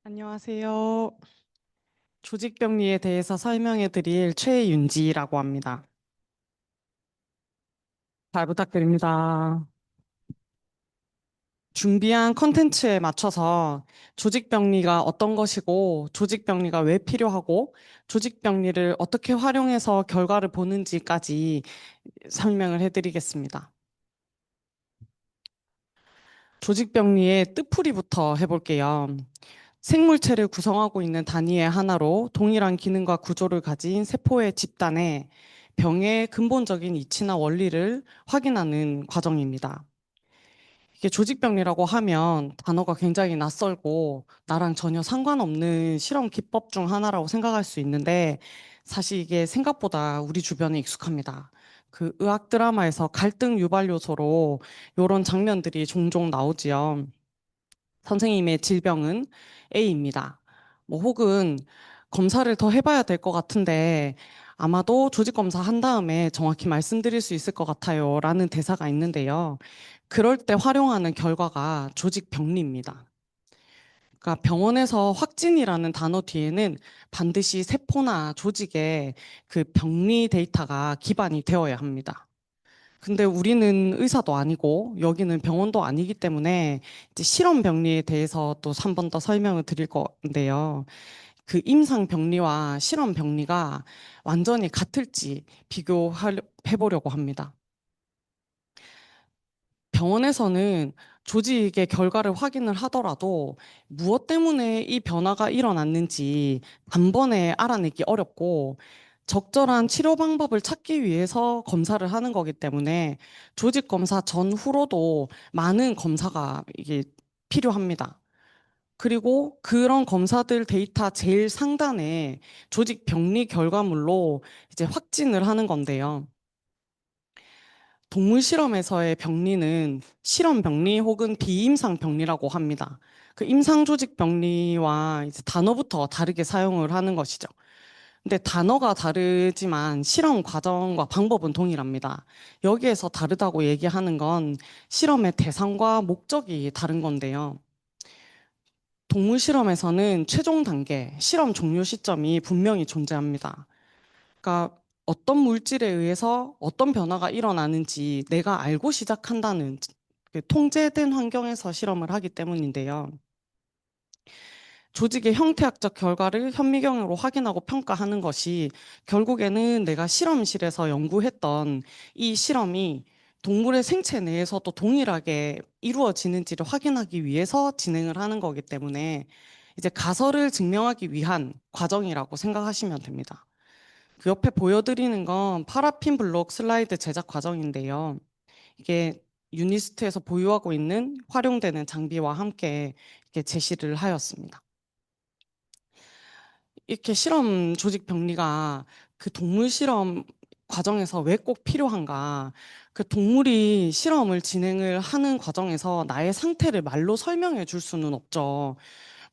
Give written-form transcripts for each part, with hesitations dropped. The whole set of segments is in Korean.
안녕하세요. 조직병리에 대해서 설명해 드릴 최윤지라고 합니다. 잘 부탁드립니다. 준비한 컨텐츠에 맞춰서 조직병리가 어떤 것이고, 조직병리가 왜 필요하고, 조직병리를 어떻게 활용해서 결과를 보는지까지 설명을 해 드리겠습니다. 조직병리의 뜻풀이부터 해볼게요. 생물체를 구성하고 있는 단위의 하나로 동일한 기능과 구조를 가진 세포의 집단에 병의 근본적인 이치나 원리를 확인하는 과정입니다. 이게 조직병리라고 하면 단어가 굉장히 낯설고 나랑 전혀 상관없는 실험 기법 중 하나라고 생각할 수 있는데 사실 이게 생각보다 우리 주변에 익숙합니다. 그 의학 드라마에서 갈등 유발 요소로 이런 장면들이 종종 나오지요. 선생님의 질병은 A입니다. 뭐 혹은 검사를 더 해봐야 될 것 같은데 아마도 조직 검사 한 다음에 정확히 말씀드릴 수 있을 것 같아요. 라는 대사가 있는데요. 그럴 때 활용하는 결과가 조직 병리입니다. 그러니까 병원에서 확진이라는 단어 뒤에는 반드시 세포나 조직의 그 병리 데이터가 기반이 되어야 합니다. 근데 우리는 의사도 아니고 여기는 병원도 아니기 때문에 이제 실험 병리에 대해서 또 한 번 더 설명을 드릴 건데요. 그 임상 병리와 실험 병리가 완전히 같을지 비교해 보려고 합니다. 병원에서는 조직의 결과를 확인을 하더라도 무엇 때문에 이 변화가 일어났는지 단번에 알아내기 어렵고 적절한 치료 방법을 찾기 위해서 검사를 하는 거기 때문에 조직 검사 전후로도 많은 검사가 이게 필요합니다. 그리고 그런 검사들 데이터 제일 상단에 조직 병리 결과물로 이제 확진을 하는 건데요. 동물 실험에서의 병리는 실험 병리 혹은 비임상 병리라고 합니다. 그 임상 조직 병리와 이제 단어부터 다르게 사용을 하는 것이죠. 근데 단어가 다르지만 실험 과정과 방법은 동일합니다. 여기에서 다르다고 얘기하는 건 실험의 대상과 목적이 다른 건데요. 동물 실험에서는 최종 단계, 실험 종료 시점이 분명히 존재합니다. 그러니까 어떤 물질에 의해서 어떤 변화가 일어나는지 내가 알고 시작한다는 그 통제된 환경에서 실험을 하기 때문인데요. 조직의 형태학적 결과를 현미경으로 확인하고 평가하는 것이 결국에는 내가 실험실에서 연구했던 이 실험이 동물의 생체 내에서도 동일하게 이루어지는지를 확인하기 위해서 진행을 하는 거기 때문에 이제 가설을 증명하기 위한 과정이라고 생각하시면 됩니다. 그 옆에 보여드리는 건 파라핀 블록 슬라이드 제작 과정인데요. 이게 유니스트에서 보유하고 있는 활용되는 장비와 함께 이렇게 제시를 하였습니다. 이렇게 실험 조직 병리가 그 동물 실험 과정에서 왜 꼭 필요한가? 그 동물이 실험을 진행을 하는 과정에서 나의 상태를 말로 설명해 줄 수는 없죠.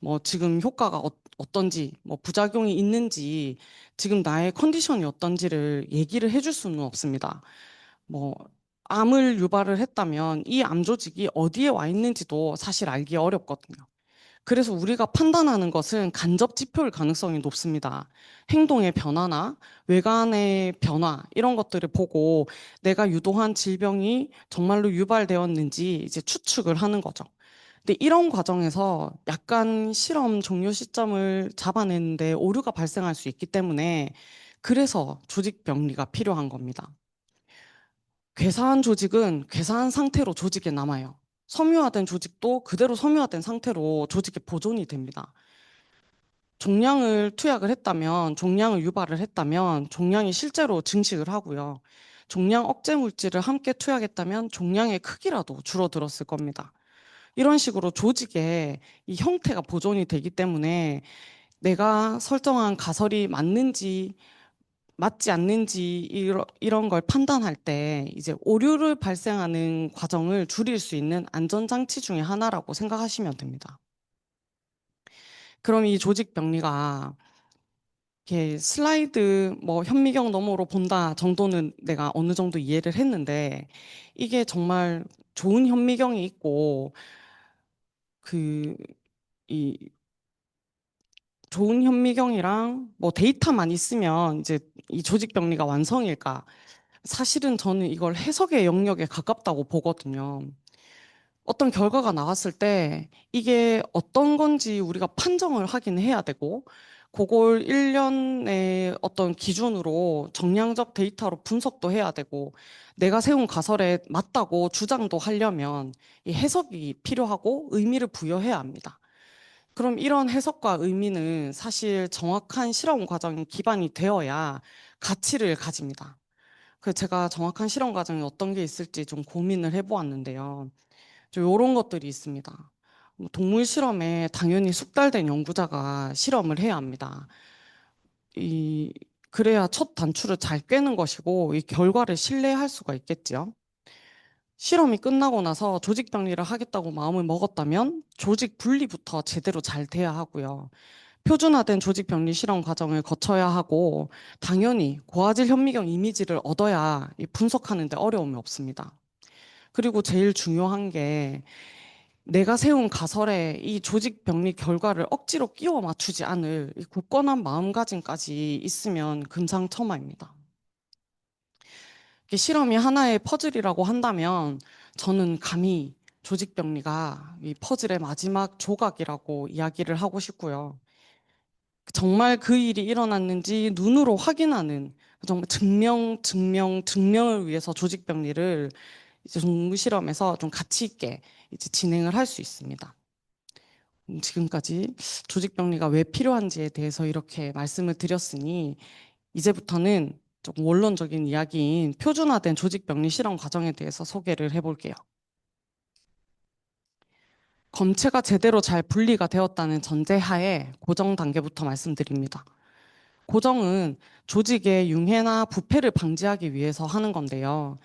뭐 지금 효과가 어떤지, 뭐 부작용이 있는지, 지금 나의 컨디션이 어떤지를 얘기를 해줄 수는 없습니다. 뭐 암을 유발을 했다면 이 암 조직이 어디에 와 있는지도 사실 알기 어렵거든요. 그래서 우리가 판단하는 것은 간접 지표일 가능성이 높습니다. 행동의 변화나 외관의 변화 이런 것들을 보고 내가 유도한 질병이 정말로 유발되었는지 이제 추측을 하는 거죠. 근데 이런 과정에서 약간 실험 종료 시점을 잡아내는데 오류가 발생할 수 있기 때문에 그래서 조직 병리가 필요한 겁니다. 괴사한 조직은 괴사한 상태로 조직에 남아요. 섬유화된 조직도 그대로 섬유화된 상태로 조직에 보존이 됩니다. 종양을 투약을 했다면, 종양을 유발을 했다면 종양이 실제로 증식을 하고요. 종양 억제 물질을 함께 투약했다면 종양의 크기라도 줄어들었을 겁니다. 이런 식으로 조직의 이 형태가 보존이 되기 때문에 내가 설정한 가설이 맞는지 맞지 않는지 이런 걸 판단할 때 이제 오류를 발생하는 과정을 줄일 수 있는 안전장치 중에 하나라고 생각하시면 됩니다. 그럼 이 조직 병리가 이렇게 슬라이드 뭐 현미경 너머로 본다 정도는 내가 어느 정도 이해를 했는데 이게 정말 좋은 현미경이 있고 그 이 좋은 현미경이랑 뭐 데이터만 있으면 이제 이 조직 병리가 완성일까? 사실은 저는 이걸 해석의 영역에 가깝다고 보거든요. 어떤 결과가 나왔을 때 이게 어떤 건지 우리가 판정을 하긴 해야 되고, 그걸 일련의 어떤 기준으로 정량적 데이터로 분석도 해야 되고, 내가 세운 가설에 맞다고 주장도 하려면 이 해석이 필요하고 의미를 부여해야 합니다. 그럼 이런 해석과 의미는 사실 정확한 실험 과정이 기반이 되어야 가치를 가집니다. 그래서 제가 정확한 실험 과정이 어떤 게 있을지 좀 고민을 해보았는데요. 이런 것들이 있습니다. 뭐 동물 실험에 당연히 숙달된 연구자가 실험을 해야 합니다. 이, 그래야 첫 단추를 잘 꿰는 것이고, 이 결과를 신뢰할 수가 있겠지요. 실험이 끝나고 나서 조직 병리를 하겠다고 마음을 먹었다면 조직 분리부터 제대로 잘 돼야 하고요. 표준화된 조직 병리 실험 과정을 거쳐야 하고, 당연히 고화질 현미경 이미지를 얻어야 이 분석하는 데 어려움이 없습니다. 그리고 제일 중요한 게 내가 세운 가설에 이 조직 병리 결과를 억지로 끼워 맞추지 않을 이 굳건한 마음가짐까지 있으면 금상첨화입니다. 이게 실험이 하나의 퍼즐이라고 한다면 저는 감히 조직 병리가 이 퍼즐의 마지막 조각이라고 이야기를 하고 싶고요. 정말 그 일이 일어났는지 눈으로 확인하는, 정말 증명을 위해서 조직 병리를 이제 동물 실험에서 좀 가치 있게 이제 진행을 할 수 있습니다. 지금까지 조직 병리가 왜 필요한지에 대해서 이렇게 말씀을 드렸으니, 이제부터는 조금 원론적인 이야기인 표준화된 조직 병리 실험 과정에 대해서 소개를 해볼게요. 검체가 제대로 잘 분리가 되었다는 전제하에 고정 단계부터 말씀드립니다. 고정은 조직의 융해나 부패를 방지하기 위해서 하는 건데요.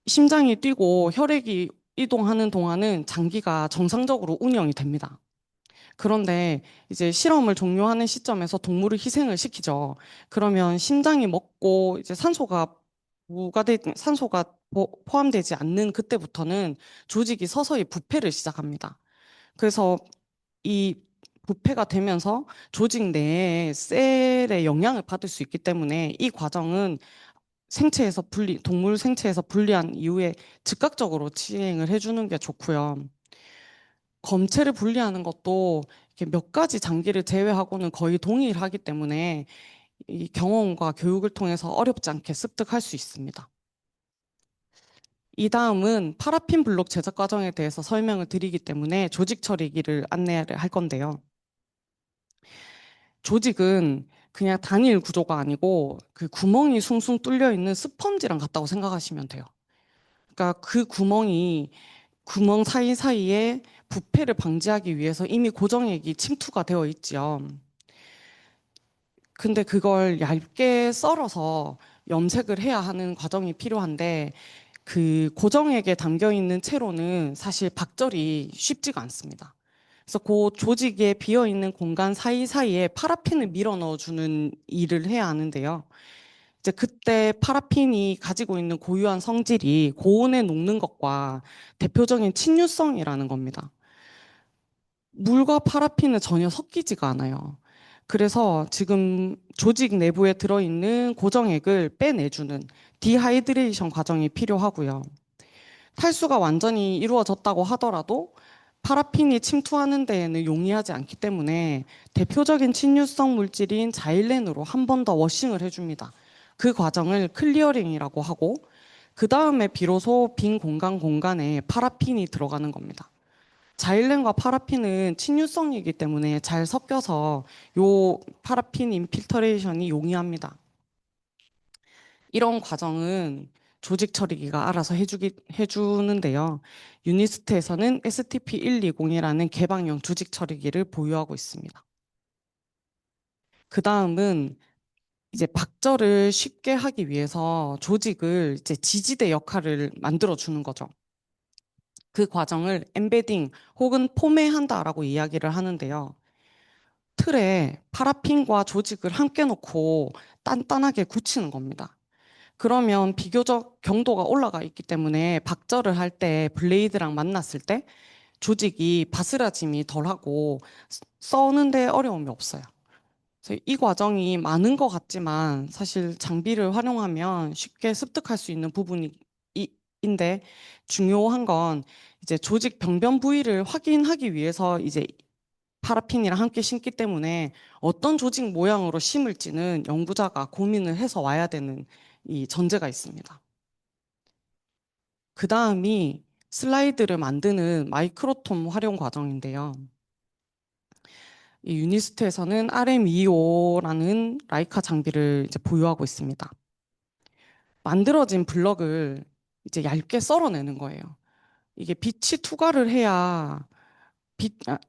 심장이 뛰고 혈액이 이동하는 동안은 장기가 정상적으로 운영이 됩니다. 그런데 이제 실험을 종료하는 시점에서 동물을 희생을 시키죠. 그러면 심장이 먹고 이제 산소가 포함되지 않는 그때부터는 조직이 서서히 부패를 시작합니다. 그래서 이 부패가 되면서 조직 내에 셀의 영향을 받을 수 있기 때문에 이 과정은 동물 생체에서 분리한 이후에 즉각적으로 시행을 해주는 게 좋고요. 검체를 분리하는 것도 이렇게 몇 가지 장기를 제외하고는 거의 동일하기 때문에 이 경험과 교육을 통해서 어렵지 않게 습득할 수 있습니다. 이 다음은 파라핀 블록 제작 과정에 대해서 설명을 드리기 때문에 조직 처리기를 안내를 할 건데요. 조직은 그냥 단일 구조가 아니고 그 구멍이 숭숭 뚫려 있는 스펀지랑 같다고 생각하시면 돼요. 그러니까 그 구멍 사이사이에 부패를 방지하기 위해서 이미 고정액이 침투가 되어 있지요. 근데 그걸 얇게 썰어서 염색을 해야 하는 과정이 필요한데, 그 고정액에 담겨 있는 채로는 사실 박절이 쉽지가 않습니다. 그래서 그 조직에 비어 있는 공간 사이사이에 파라핀을 밀어 넣어주는 일을 해야 하는데요. 이제 그때 파라핀이 가지고 있는 고유한 성질이 고온에 녹는 것과 대표적인 친유성이라는 겁니다. 물과 파라핀은 전혀 섞이지가 않아요. 그래서 지금 조직 내부에 들어있는 고정액을 빼내주는 디하이드레이션 과정이 필요하고요. 탈수가 완전히 이루어졌다고 하더라도 파라핀이 침투하는 데에는 용이하지 않기 때문에 대표적인 친유성 물질인 자일렌으로 한 번 더 워싱을 해줍니다. 그 과정을 클리어링이라고 하고, 그 다음에 비로소 빈 공간에 파라핀이 들어가는 겁니다. 자일렌과 파라핀은 친유성이기 때문에 잘 섞여서 요 파라핀 인필터레이션이 용이합니다. 이런 과정은 조직 처리기가 알아서 해주는데요. 유니스트에서는 STP120이라는 개방형 조직 처리기를 보유하고 있습니다. 그 다음은 이제 박절을 쉽게 하기 위해서 조직을 이제 지지대 역할을 만들어 주는 거죠. 그 과정을 엠베딩 혹은 포매한다라고 이야기를 하는데요. 틀에 파라핀과 조직을 함께 놓고 단단하게 굳히는 겁니다. 그러면 비교적 경도가 올라가 있기 때문에 박절을 할 때 블레이드랑 만났을 때 조직이 바스라짐이 덜하고 써는데 어려움이 없어요. 그래서 이 과정이 많은 것 같지만 사실 장비를 활용하면 쉽게 습득할 수 있는 부분이 인데 중요한 건 이제 조직 병변 부위를 확인하기 위해서 이제 파라핀이랑 함께 심기 때문에 어떤 조직 모양으로 심을지는 연구자가 고민을 해서 와야 되는 이 전제가 있습니다. 그 다음이 슬라이드를 만드는 마이크로톰 활용 과정인데요. 이 유니스트에서는 RM2호라는 라이카 장비를 이제 보유하고 있습니다. 만들어진 블럭을 이제 얇게 썰어내는 거예요. 이게 빛이 투과를 해야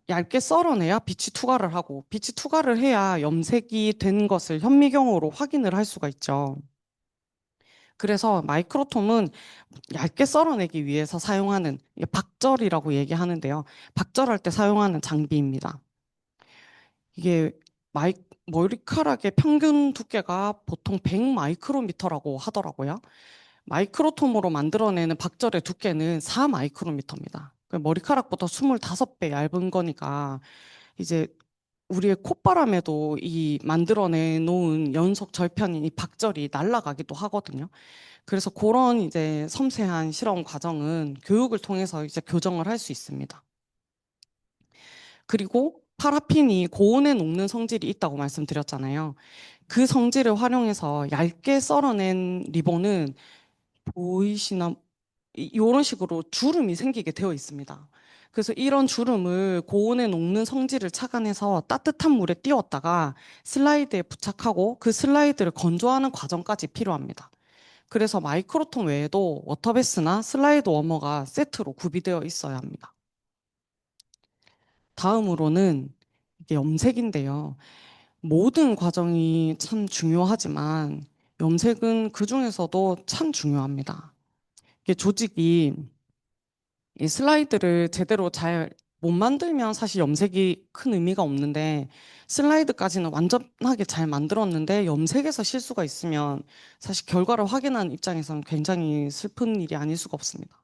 얇게 썰어내야 빛이 투과를 하고 빛이 투과를 해야 염색이 된 것을 현미경으로 확인을 할 수가 있죠. 그래서 마이크로톰은 얇게 썰어내기 위해서 사용하는 이게 박절이라고 얘기하는데요. 박절할 때 사용하는 장비입니다. 이게 마이, 머리카락의 평균 두께가 보통 100 마이크로미터라고 하더라고요. 마이크로톰으로 만들어내는 박절의 두께는 4 마이크로미터입니다. 머리카락보다 25배 얇은 거니까 이제 우리의 콧바람에도 이 만들어내 놓은 연속 절편인 이 박절이 날아가기도 하거든요. 그래서 그런 이제 섬세한 실험 과정은 교육을 통해서 이제 교정을 할 수 있습니다. 그리고 파라핀이 고온에 녹는 성질이 있다고 말씀드렸잖아요. 그 성질을 활용해서 얇게 썰어낸 리본은 보이시나 이런 식으로 주름이 생기게 되어 있습니다. 그래서 이런 주름을 고온에 녹는 성질을 착안해서 따뜻한 물에 띄웠다가 슬라이드에 부착하고 그 슬라이드를 건조하는 과정까지 필요합니다. 그래서 마이크로톤 외에도 워터베스나 슬라이드 워머가 세트로 구비되어 있어야 합니다. 다음으로는 이게 염색인데요. 모든 과정이 참 중요하지만 염색은 그 중에서도 참 중요합니다. 이게 조직이 이 슬라이드를 제대로 잘 못 만들면 사실 염색이 큰 의미가 없는데 슬라이드까지는 완전하게 잘 만들었는데 염색에서 실수가 있으면 사실 결과를 확인하는 입장에서는 굉장히 슬픈 일이 아닐 수가 없습니다.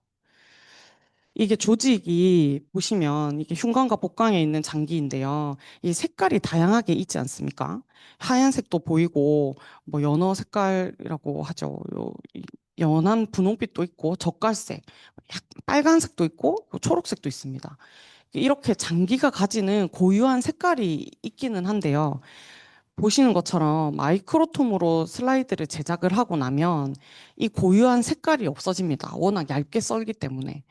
이게 조직이 보시면 이게 흉관과 복강에 있는 장기인데요. 이 색깔이 다양하게 있지 않습니까? 하얀색도 보이고 뭐 연어 색깔이라고 하죠. 연한 분홍빛도 있고 젓갈색, 빨간색도 있고 초록색도 있습니다. 이렇게 장기가 가지는 고유한 색깔이 있기는 한데요. 보시는 것처럼 마이크로톰으로 슬라이드를 제작을 하고 나면 이 고유한 색깔이 없어집니다. 워낙 얇게 썰기 때문에.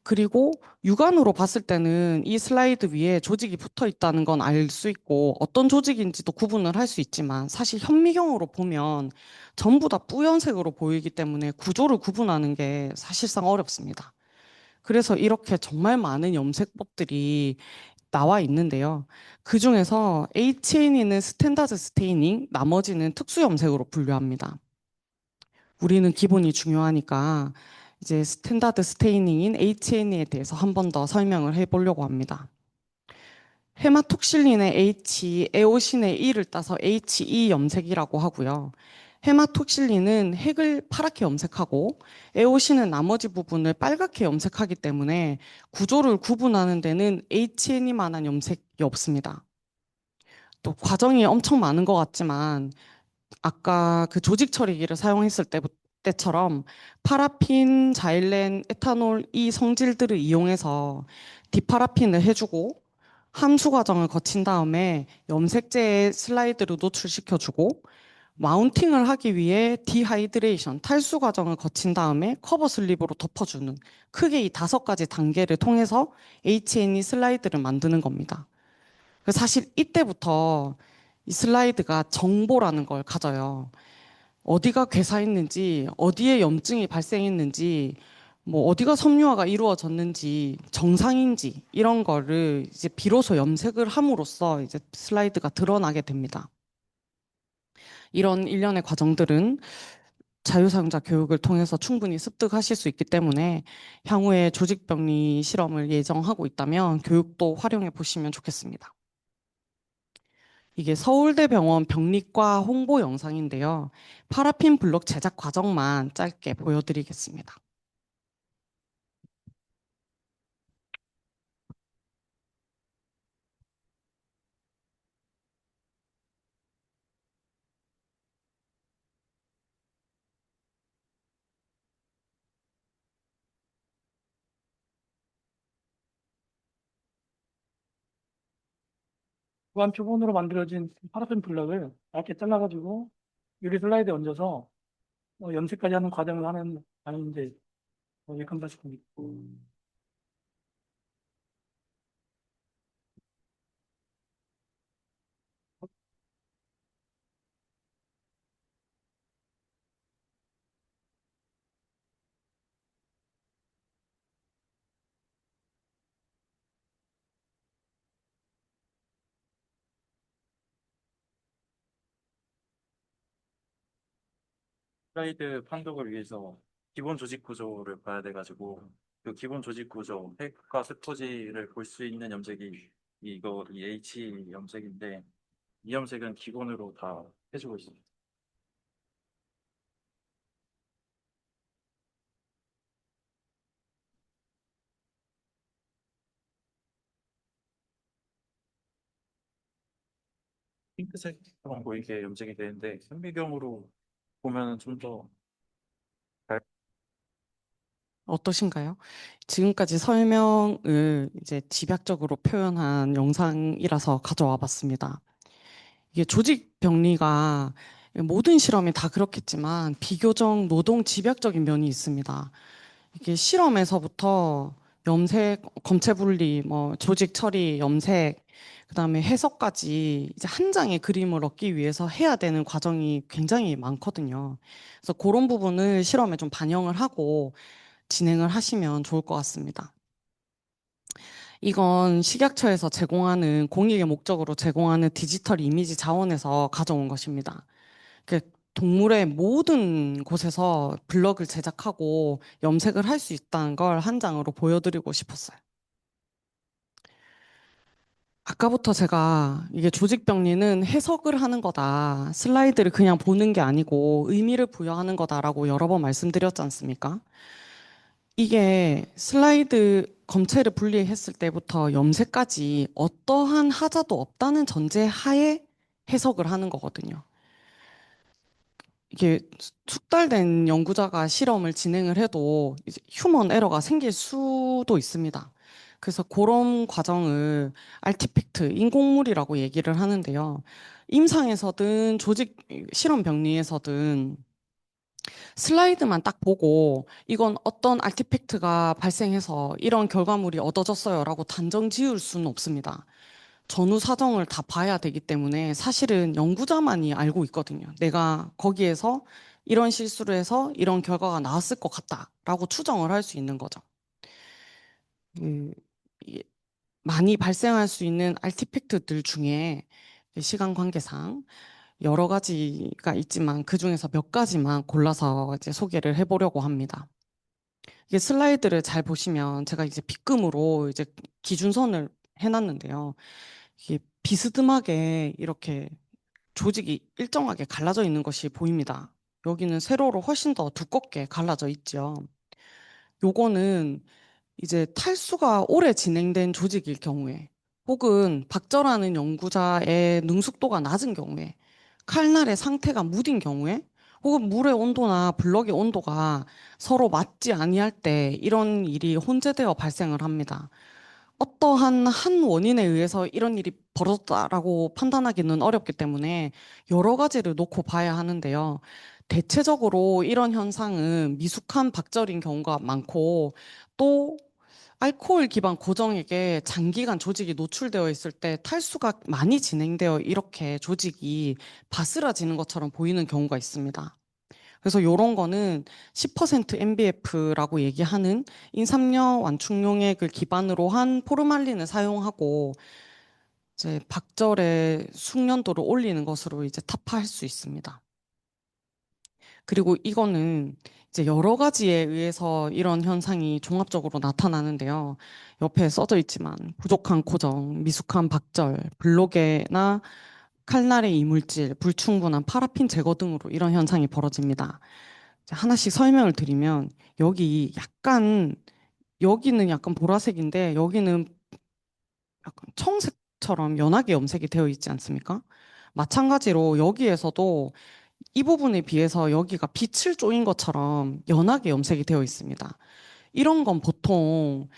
그리고 육안으로 봤을 때는 이 슬라이드 위에 조직이 붙어 있다는 건 알 수 있고 어떤 조직인지도 구분을 할 수 있지만 사실 현미경으로 보면 전부 다 뿌연색으로 보이기 때문에 구조를 구분하는 게 사실상 어렵습니다. 그래서 이렇게 정말 많은 염색법들이 나와 있는데요. 그 중에서 HNE는 스탠다드 스테이닝, 나머지는 특수 염색으로 분류합니다. 우리는 기본이 중요하니까 이제 스탠다드 스테이닝인 HNE에 대해서 한 번 더 설명을 해보려고 합니다. 헤마톡실린의 H, 에오신의 E를 따서 HE 염색이라고 하고요. 헤마톡실린은 핵을 파랗게 염색하고 에오신은 나머지 부분을 빨갛게 염색하기 때문에 구조를 구분하는 데는 HNE만한 염색이 없습니다. 또 과정이 엄청 많은 것 같지만 아까 그 조직 처리기를 사용했을 때처럼 파라핀, 자일렌, 에탄올 이 성질들을 이용해서 디파라핀을 해주고 함수 과정을 거친 다음에 염색제에 슬라이드를 노출시켜주고 마운팅을 하기 위해 디하이드레이션, 탈수 과정을 거친 다음에 커버 슬립으로 덮어주는 크게 이 5가지 단계를 통해서 HNE 슬라이드를 만드는 겁니다. 사실 이때부터 이 슬라이드가 정보라는 걸 가져요. 어디가 괴사했는지, 어디에 염증이 발생했는지, 뭐 어디가 섬유화가 이루어졌는지, 정상인지 이런 거를 이제 비로소 염색을 함으로써 이제 슬라이드가 드러나게 됩니다. 이런 일련의 과정들은 자유사용자 교육을 통해서 충분히 습득하실 수 있기 때문에 향후에 조직병리 실험을 예정하고 있다면 교육도 활용해 보시면 좋겠습니다. 이게 서울대병원 병리과 홍보 영상인데요. 파라핀 블록 제작 과정만 짧게 보여드리겠습니다. 무한 표본으로 만들어진 파라핀 블럭을 얇게 잘라가지고 유리 슬라이드에 얹어서 염색까지 하는 과정을 하는 아닌데 예컨대 슬라이드 판독을 위해서 기본 조직 구조를 봐야 돼가지고 그 기본 조직 구조, 핵과 스포지를 볼 수 있는 염색이 이 H 염색인데 이 염색은 기본으로 다 해주고 있어요. 핑크색처럼 보이게 염색이 되는데 현미경으로 보면 좀더 어떠신가요? 지금까지 설명을 이제 집약적으로 표현한 영상이라서 가져와 봤습니다. 이게 조직 병리가 모든 실험이 다 그렇겠지만 비교적 노동 집약적인 면이 있습니다. 이게 실험에서부터 염색, 검체 분리, 뭐 조직 처리, 염색, 그다음에 해석까지 이제 한 장의 그림을 얻기 위해서 해야 되는 과정이 굉장히 많거든요. 그래서 그런 부분을 실험에 좀 반영을 하고 진행을 하시면 좋을 것 같습니다. 이건 식약처에서 제공하는 공익의 목적으로 제공하는 디지털 이미지 자원에서 가져온 것입니다. 그 동물의 모든 곳에서 블럭을 제작하고 염색을 할 수 있다는 걸 한 장으로 보여드리고 싶었어요. 아까부터 제가 이게 조직병리는 해석을 하는 거다. 슬라이드를 그냥 보는 게 아니고 의미를 부여하는 거다라고 여러 번 말씀드렸지 않습니까? 이게 슬라이드 검체를 분리했을 때부터 염색까지 어떠한 하자도 없다는 전제 하에 해석을 하는 거거든요. 이게 숙달된 연구자가 실험을 진행을 해도 이제 휴먼 에러가 생길 수도 있습니다. 그래서 그런 과정을 알티팩트, 인공물이라고 얘기를 하는데요. 임상에서든 조직 실험 병리에서든 슬라이드만 딱 보고 이건 어떤 알티팩트가 발생해서 이런 결과물이 얻어졌어요라고 단정 지을 수는 없습니다. 전후 사정을 다 봐야 되기 때문에 사실은 연구자만이 알고 있거든요. 내가 거기에서 이런 실수를 해서 이런 결과가 나왔을 것 같다라고 추정을 할 수 있는 거죠. 그, 이- 많이 발생할 수 있는 알티팩트들 중에 시간 관계상 여러 가지가 있지만 그 중에서 몇 가지만 골라서 이제 소개를 해보려고 합니다. 이게 슬라이드를 잘 보시면 제가 이제 빗금으로 이제 기준선을 해놨는데요. 이게 비스듬하게 이렇게 조직이 일정하게 갈라져 있는 것이 보입니다. 여기는 세로로 훨씬 더 두껍게 갈라져 있죠. 요거는 이제 탈수가 오래 진행된 조직일 경우에 혹은 박절하는 연구자의 능숙도가 낮은 경우에 칼날의 상태가 무딘 경우에 혹은 물의 온도나 블럭의 온도가 서로 맞지 아니할 때 이런 일이 혼재되어 발생을 합니다. 어떠한 한 원인에 의해서 이런 일이 벌어졌다라고 판단하기는 어렵기 때문에 여러 가지를 놓고 봐야 하는데요. 대체적으로 이런 현상은 미숙한 박절인 경우가 많고 또 알코올 기반 고정액에 장기간 조직이 노출되어 있을 때 탈수가 많이 진행되어 이렇게 조직이 바스라지는 것처럼 보이는 경우가 있습니다. 그래서 이런 거는 10% MBF라고 얘기하는 인삼료 완충용액을 기반으로 한 포르말린을 사용하고 이제 박절의 숙련도를 올리는 것으로 이제 타파할 수 있습니다. 그리고 이거는 이제 여러 가지에 의해서 이런 현상이 종합적으로 나타나는데요. 옆에 써져 있지만 부족한 고정, 미숙한 박절, 블록에나 칼날의 이물질, 불충분한 파라핀 제거 등으로 이런 현상이 벌어집니다. 하나씩 설명을 드리면 여기 약간 여기는 약간 보라색인데 여기는 약간 청색처럼 연하게 염색이 되어 있지 않습니까? 마찬가지로 여기에서도 이 부분에 비해서 여기가 빛을 쪼인 것처럼 연하게 염색이 되어 있습니다. 이런 건 보통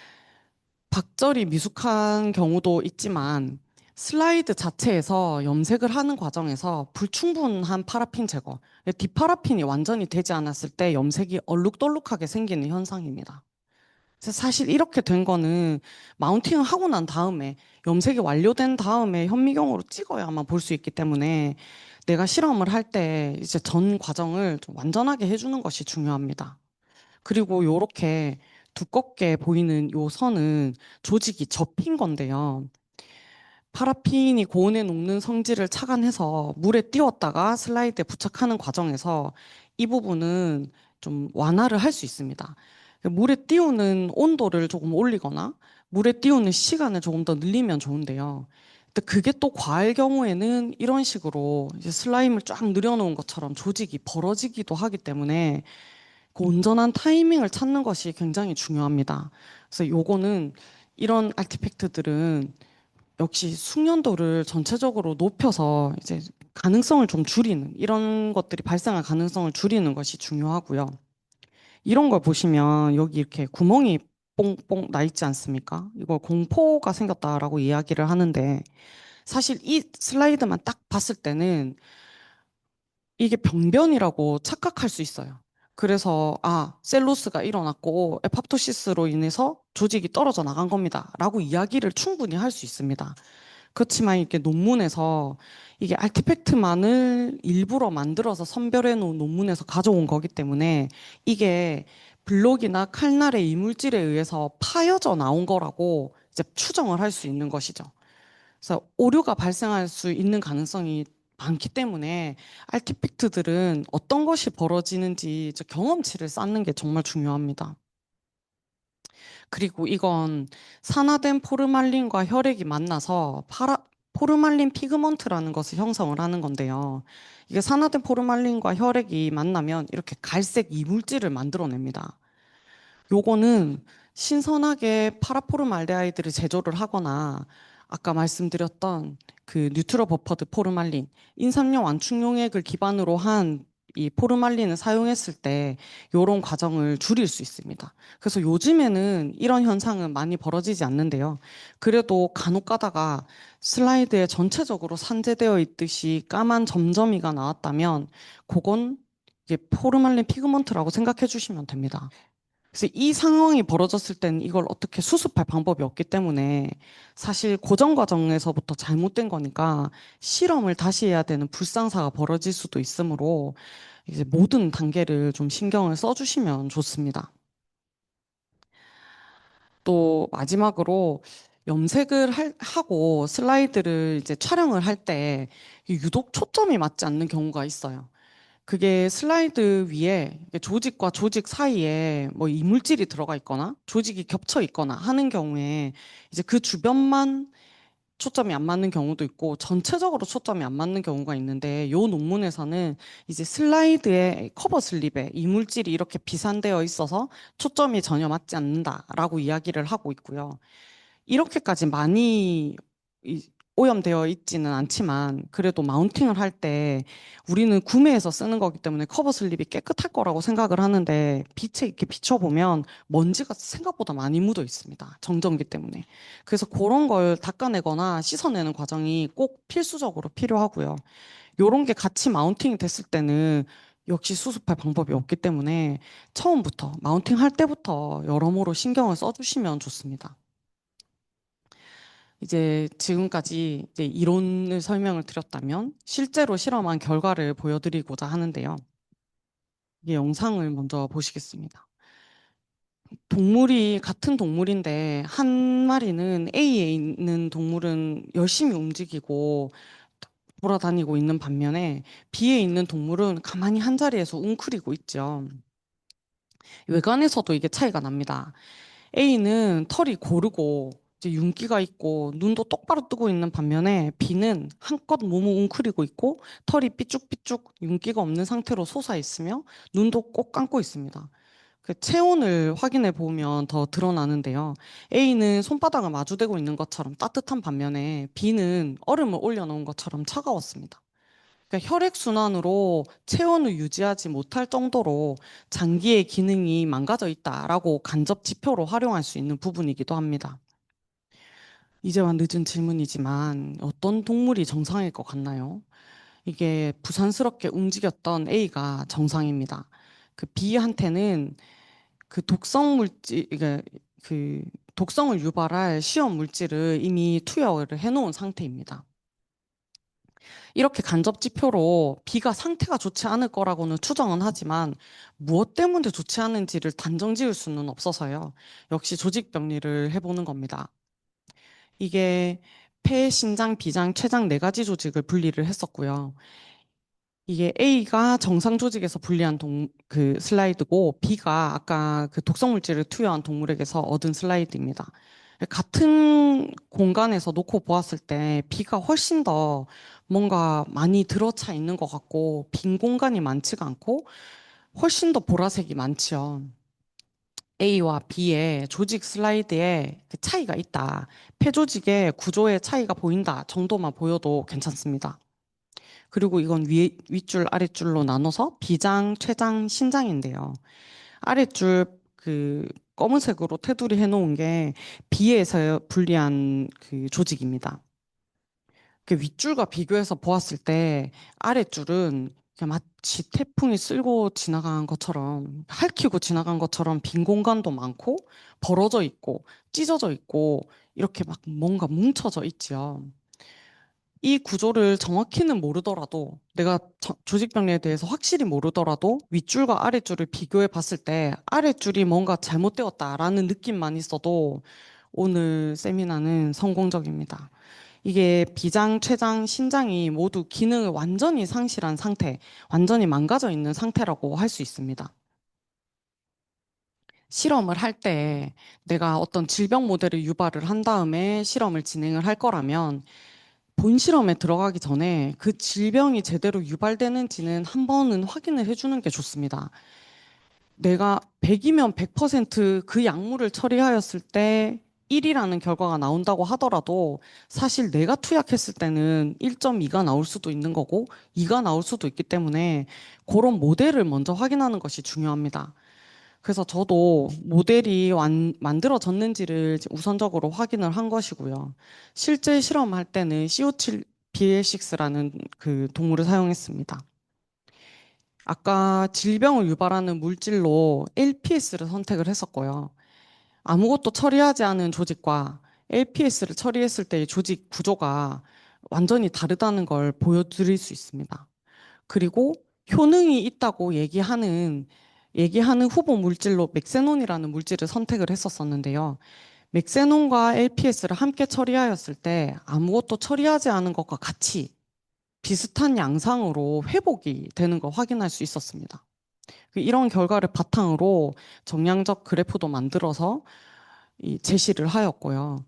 박절이 미숙한 경우도 있지만 슬라이드 자체에서 염색을 하는 과정에서 불충분한 파라핀 제거, 디파라핀이 완전히 되지 않았을 때 염색이 얼룩덜룩하게 생기는 현상입니다. 그래서 사실 이렇게 된 거는 마운팅을 하고 난 다음에 염색이 완료된 다음에 현미경으로 찍어야만 볼 수 있기 때문에 내가 실험을 할 때 이제 전 과정을 좀 완전하게 해주는 것이 중요합니다. 그리고 요렇게 두껍게 보이는 요 선은 조직이 접힌 건데요. 파라핀이 고온에 녹는 성질을 착안해서 물에 띄웠다가 슬라이드에 부착하는 과정에서 이 부분은 좀 완화를 할 수 있습니다. 물에 띄우는 온도를 조금 올리거나 물에 띄우는 시간을 조금 더 늘리면 좋은데요. 근데 그게 또 과할 경우에는 이런 식으로 이제 슬라임을 쫙 늘여놓은 것처럼 조직이 벌어지기도 하기 때문에 그 온전한 타이밍을 찾는 것이 굉장히 중요합니다. 그래서 요거는 이런 아티팩트들은 역시 숙련도를 전체적으로 높여서 이제 가능성을 좀 줄이는 이런 것들이 발생할 가능성을 줄이는 것이 중요하고요. 이런 걸 보시면 여기 이렇게 구멍이 뽕뽕 나 있지 않습니까? 이걸 공포가 생겼다라고 이야기를 하는데 사실 이 슬라이드만 딱 봤을 때는 이게 병변이라고 착각할 수 있어요. 그래서 셀로스가 일어났고 에팝토시스로 인해서 조직이 떨어져 나간 겁니다. 라고 이야기를 충분히 할 수 있습니다. 그렇지만 이게 논문에서 이게 아티팩트만을 일부러 만들어서 선별해 놓은 논문에서 가져온 거기 때문에 이게 블록이나 칼날의 이물질에 의해서 파여져 나온 거라고 이제 추정을 할 수 있는 것이죠. 그래서 오류가 발생할 수 있는 가능성이 많기 때문에 아티팩트들은 어떤 것이 벌어지는지 경험치를 쌓는 게 정말 중요합니다. 그리고 이건 산화된 포르말린과 혈액이 만나서 포르말린 피그먼트라는 것을 형성을 하는 건데요. 이게 산화된 포르말린과 혈액이 만나면 이렇게 갈색 이물질을 만들어냅니다. 요거는 신선하게 파라포르말데하이드를 제조를 하거나 아까 말씀드렸던 그 뉴트로 버퍼드 포르말린, 인삼용 완충용액을 기반으로 한 이 포르말린을 사용했을 때 이런 과정을 줄일 수 있습니다. 그래서 요즘에는 이런 현상은 많이 벌어지지 않는데요. 그래도 간혹 가다가 슬라이드에 전체적으로 산재되어 있듯이 까만 점점이가 나왔다면 그건 이게 포르말린 피그먼트라고 생각해 주시면 됩니다. 그래서 이 상황이 벌어졌을 때는 이걸 어떻게 수습할 방법이 없기 때문에 사실 고정 과정에서부터 잘못된 거니까 실험을 다시 해야 되는 불상사가 벌어질 수도 있으므로 이제 모든 단계를 좀 신경을 써주시면 좋습니다. 또 마지막으로 염색을 하고 슬라이드를 이제 촬영을 할 때 유독 초점이 맞지 않는 경우가 있어요. 그게 슬라이드 위에 조직과 조직 사이에 뭐 이물질이 들어가 있거나 조직이 겹쳐 있거나 하는 경우에 이제 그 주변만 초점이 안 맞는 경우도 있고 전체적으로 초점이 안 맞는 경우가 있는데 요 논문에서는 이제 슬라이드의 커버 슬립에 이물질이 이렇게 비산되어 있어서 초점이 전혀 맞지 않는다라고 이야기를 하고 있고요. 이렇게까지 많이 오염되어 있지는 않지만 그래도 마운팅을 할 때 우리는 구매해서 쓰는 거기 때문에 커버 슬립이 깨끗할 거라고 생각을 하는데 빛에 이렇게 비춰보면 먼지가 생각보다 많이 묻어 있습니다. 정전기 때문에. 그래서 그런 걸 닦아내거나 씻어내는 과정이 꼭 필수적으로 필요하고요. 요런 게 같이 마운팅이 됐을 때는 역시 수습할 방법이 없기 때문에 처음부터 마운팅 할 때부터 여러모로 신경을 써주시면 좋습니다. 이제 지금까지 이제 이론을 설명을 드렸다면 실제로 실험한 결과를 보여드리고자 하는데요. 이 영상을 먼저 보시겠습니다. 동물이 같은 동물인데 한 마리는 A에 있는 동물은 열심히 움직이고 돌아다니고 있는 반면에 B에 있는 동물은 가만히 한 자리에서 웅크리고 있죠. 외관에서도 이게 차이가 납니다. A는 털이 고르고 이제 윤기가 있고 눈도 똑바로 뜨고 있는 반면에 B는 한껏 몸을 웅크리고 있고 털이 삐쭉삐쭉 윤기가 없는 상태로 솟아 있으며 눈도 꼭 감고 있습니다. 그 체온을 확인해 보면 더 드러나는데요. A는 손바닥을 마주대고 있는 것처럼 따뜻한 반면에 B는 얼음을 올려놓은 것처럼 차가웠습니다. 그러니까 혈액순환으로 체온을 유지하지 못할 정도로 장기의 기능이 망가져 있다라고 간접 지표로 활용할 수 있는 부분이기도 합니다. 이제와 늦은 질문이지만 어떤 동물이 정상일 것 같나요? 이게 부산스럽게 움직였던 A가 정상입니다. 그 B한테는 그 독성 물질, 이게 그 독성을 유발할 시험 물질을 이미 투여를 해놓은 상태입니다. 이렇게 간접 지표로 B가 상태가 좋지 않을 거라고는 추정은 하지만 무엇 때문에 좋지 않은지를 단정 지을 수는 없어서요. 역시 조직 병리를 해보는 겁니다. 이게 폐, 신장, 비장, 췌장 네 가지 조직을 분리를 했었고요. 이게 A가 정상 조직에서 분리한 그 슬라이드고 B가 아까 그 독성 물질을 투여한 동물에게서 얻은 슬라이드입니다. 같은 공간에서 놓고 보았을 때 B가 훨씬 더 뭔가 많이 들어차 있는 것 같고 빈 공간이 많지가 않고 훨씬 더 보라색이 많지요. A와 B의 조직 슬라이드에 그 차이가 있다. 폐조직의 구조의 차이가 보인다 정도만 보여도 괜찮습니다. 그리고 이건 윗줄, 아랫줄로 나눠서 비장, 췌장, 신장인데요. 아랫줄 그 검은색으로 테두리 해놓은 게 B에서 분리한 그 조직입니다. 그 윗줄과 비교해서 보았을 때 아랫줄은 그냥 마치 태풍이 쓸고 지나간 것처럼 핥히고 지나간 것처럼 빈 공간도 많고 벌어져 있고 찢어져 있고 이렇게 막 뭔가 뭉쳐져 있지요. 이 구조를 정확히는 모르더라도 내가 조직병리에 대해서 확실히 모르더라도 윗줄과 아랫줄을 비교해 봤을 때 아랫줄이 뭔가 잘못되었다라는 느낌만 있어도 오늘 세미나는 성공적입니다. 이게 비장, 췌장, 신장이 모두 기능을 완전히 상실한 상태, 완전히 망가져 있는 상태라고 할 수 있습니다. 실험을 할 때 내가 어떤 질병 모델을 유발을 한 다음에 실험을 진행을 할 거라면 본 실험에 들어가기 전에 그 질병이 제대로 유발되는지는 한 번은 확인을 해주는 게 좋습니다. 내가 100이면 100%그 약물을 처리하였을 때 1이라는 결과가 나온다고 하더라도 사실 내가 투약했을 때는 1.2가 나올 수도 있는 거고 2가 나올 수도 있기 때문에 그런 모델을 먼저 확인하는 것이 중요합니다. 그래서 저도 모델이 만들어졌는지를 우선적으로 확인을 한 것이고요. 실제 실험할 때는 CO7BL6라는 그 동물을 사용했습니다. 아까 질병을 유발하는 물질로 LPS를 선택을 했었고요. 아무것도 처리하지 않은 조직과 LPS를 처리했을 때의 조직 구조가 완전히 다르다는 걸 보여드릴 수 있습니다. 그리고 효능이 있다고 얘기하는 후보 물질로 맥세논이라는 물질을 선택을 했었었는데요. 맥세논과 LPS를 함께 처리하였을 때 아무것도 처리하지 않은 것과 같이 비슷한 양상으로 회복이 되는 걸 확인할 수 있었습니다. 이런 결과를 바탕으로 정량적 그래프도 만들어서 제시를 하였고요.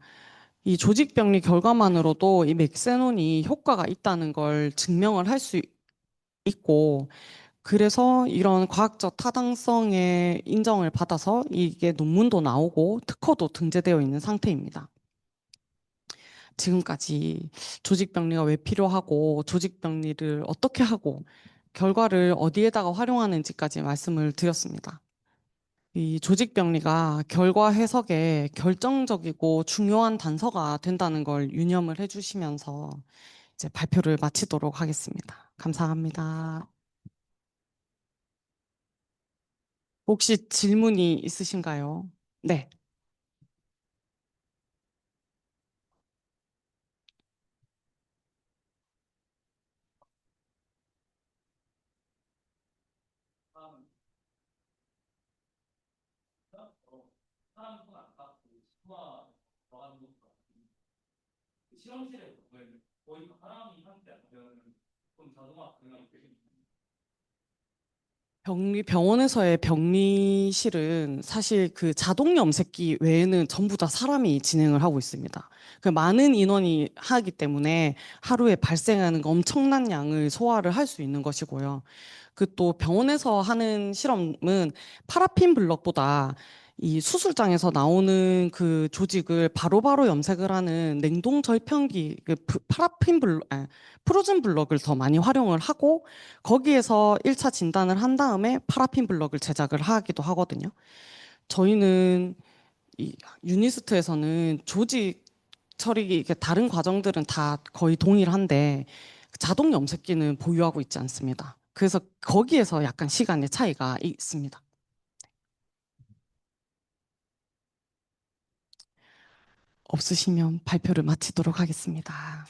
이 조직병리 결과만으로도 이 맥세논이 효과가 있다는 걸 증명을 할 수 있고, 그래서 이런 과학적 타당성의 인정을 받아서 이게 논문도 나오고 특허도 등재되어 있는 상태입니다. 지금까지 조직병리가 왜 필요하고 조직병리를 어떻게 하고 결과를 어디에다가 활용하는지까지 말씀을 드렸습니다. 이 조직병리가 결과 해석에 결정적이고 중요한 단서가 된다는 걸 유념을 해주시면서 이제 발표를 마치도록 하겠습니다. 감사합니다. 혹시 질문이 있으신가요? 네. 실험실에 거의 사람이 함께 안 되는 좀 자동화 가능한 병원에서의 병리실은 사실 그 자동 염색기 외에는 전부 다 사람이 진행을 하고 있습니다. 그 많은 인원이 하기 때문에 하루에 발생하는 엄청난 양을 소화를 할 수 있는 것이고요. 그 또 병원에서 하는 실험은 파라핀 블럭보다 이 수술장에서 나오는 그 조직을 바로바로 염색을 하는 냉동 절편기, 그 파라핀 블럭, 프로즌 블럭을 더 많이 활용을 하고 거기에서 1차 진단을 한 다음에 파라핀 블럭을 제작을 하기도 하거든요. 저희는 이 유니스트에서는 조직 처리 이게 다른 과정들은 다 거의 동일한데 자동 염색기는 보유하고 있지 않습니다. 그래서 거기에서 약간 시간의 차이가 있습니다. 없으시면 발표를 마치도록 하겠습니다.